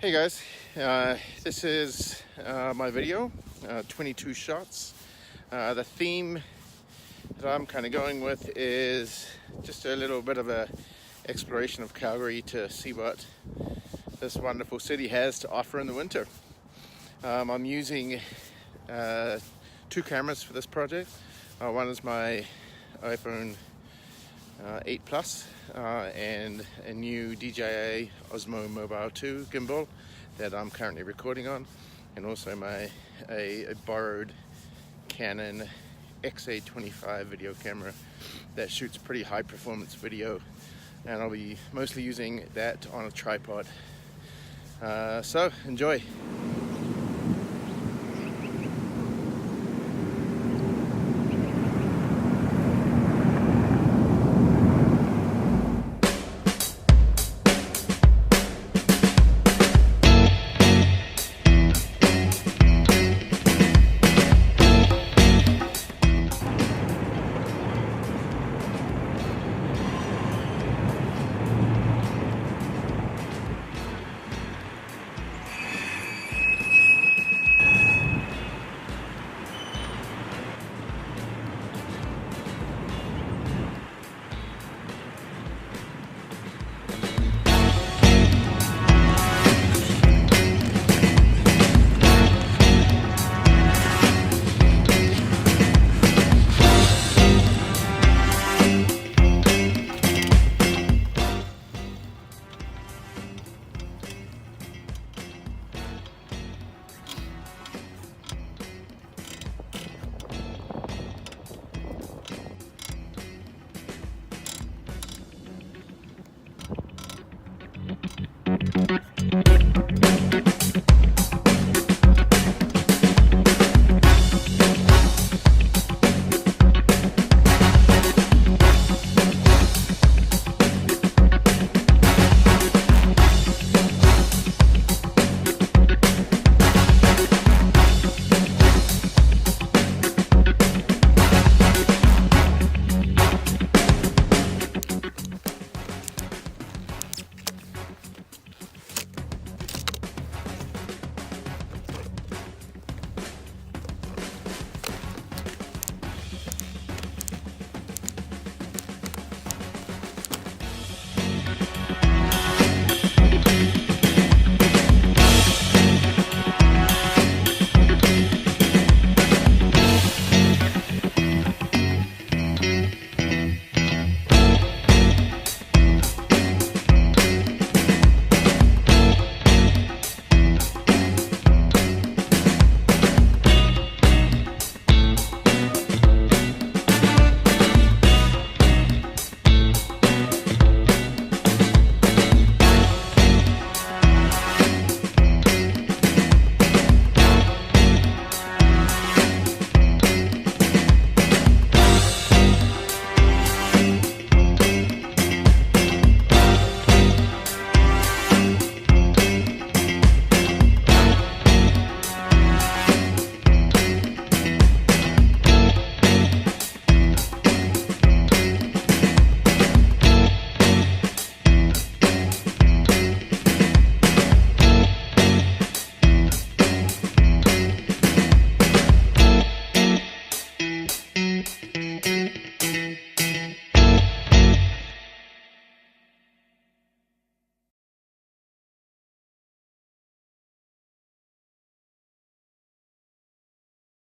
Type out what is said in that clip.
Hey guys, this is my video, 22 shots. The theme that I'm kind of going with is just a little bit of a exploration of Calgary to see what this wonderful city has to offer in the winter. I'm using two cameras for this project. One is my iPhone 8 Plus and a new DJI Osmo Mobile 2 gimbal that I'm currently recording on, and also a borrowed Canon XA25 video camera that shoots pretty high performance video, and I'll be mostly using that on a tripod. So enjoy.